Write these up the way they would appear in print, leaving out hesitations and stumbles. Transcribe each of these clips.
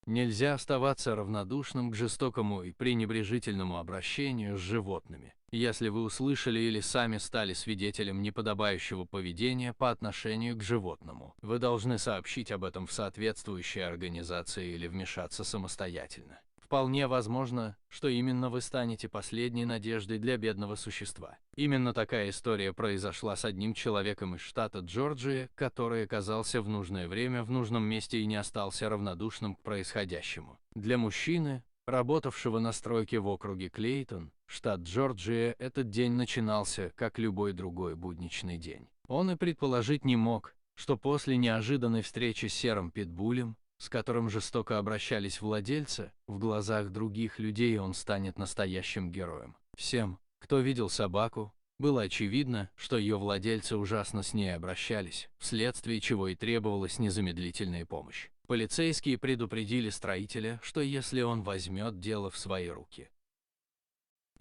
Нельзя оставаться равнодушным к жестокому и пренебрежительному обращению с животными. Если вы услышали или сами стали свидетелем неподобающего поведения по отношению к животному, вы должны сообщить об этом в соответствующей организации или вмешаться самостоятельно. Вполне возможно, что именно вы станете последней надеждой для бедного существа. Именно такая история произошла с одним человеком из штата Джорджия, который оказался в нужное время в нужном месте и не остался равнодушным к происходящему. Для мужчины, работавшего на стройке в округе Клейтон, штат Джорджия, этот день начинался, как любой другой будничный день. Он и предположить не мог, что после неожиданной встречи с серым питбулем, с которым жестоко обращались владельцы, в глазах других людей он станет настоящим героем. Всем, кто видел собаку, было очевидно, что ее владельцы ужасно с ней обращались, вследствие чего и требовалась незамедлительная помощь. Полицейские предупредили строителя, что если он возьмет дело в свои руки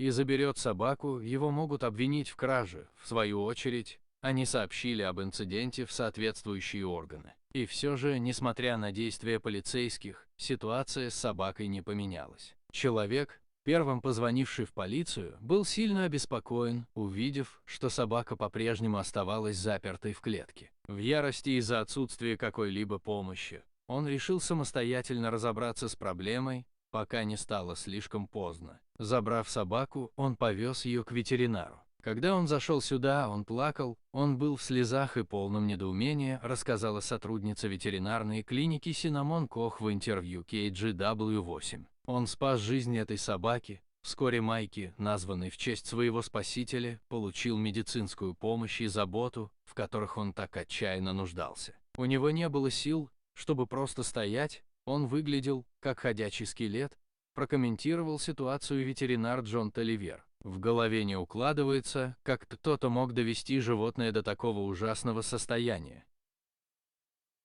и заберет собаку, его могут обвинить в краже. В свою очередь, они сообщили об инциденте в соответствующие органы. И все же, несмотря на действия полицейских, ситуация с собакой не поменялась. Человек, первым позвонивший в полицию, был сильно обеспокоен, увидев, что собака по-прежнему оставалась запертой в клетке. В ярости из-за отсутствия какой-либо помощи, он решил самостоятельно разобраться с проблемой, пока не стало слишком поздно. Забрав собаку, он повез ее к ветеринару. Когда он зашел сюда, он плакал, он был в слезах и полном недоумения, рассказала сотрудница ветеринарной клиники Синамон Кох в интервью KGW8. Он спас жизнь этой собаки. Вскоре Майки, названный в честь своего спасителя, получил медицинскую помощь и заботу, в которых он так отчаянно нуждался. У него не было сил, чтобы просто стоять, он выглядел как ходячий скелет, прокомментировал ситуацию ветеринар Джон Толивер. В голове не укладывается, как кто-то мог довести животное до такого ужасного состояния.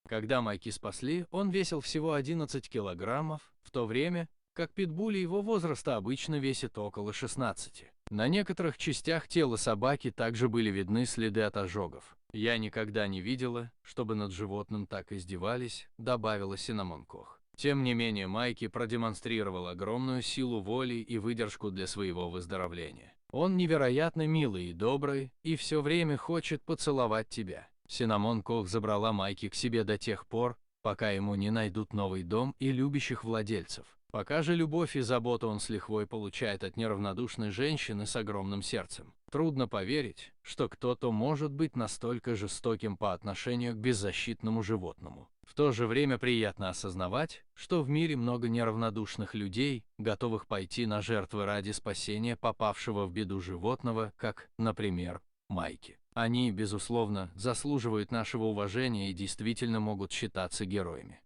Когда Майки спасли, он весил всего 11 килограммов, в то время как питбули его возраста обычно весят около 16. На некоторых частях тела собаки также были видны следы от ожогов. «Я никогда не видела, чтобы над животным так издевались», — добавила Синамон Кох. Тем не менее, Майки продемонстрировал огромную силу воли и выдержку для своего выздоровления. «Он невероятно милый и добрый, и все время хочет поцеловать тебя». Синамон Кох забрала Майки к себе до тех пор, пока ему не найдут новый дом и любящих владельцев. Пока же любовь и заботу он с лихвой получает от неравнодушной женщины с огромным сердцем. Трудно поверить, что кто-то может быть настолько жестоким по отношению к беззащитному животному. В то же время приятно осознавать, что в мире много неравнодушных людей, готовых пойти на жертвы ради спасения попавшего в беду животного, как, например, Майки. Они, безусловно, заслуживают нашего уважения и действительно могут считаться героями.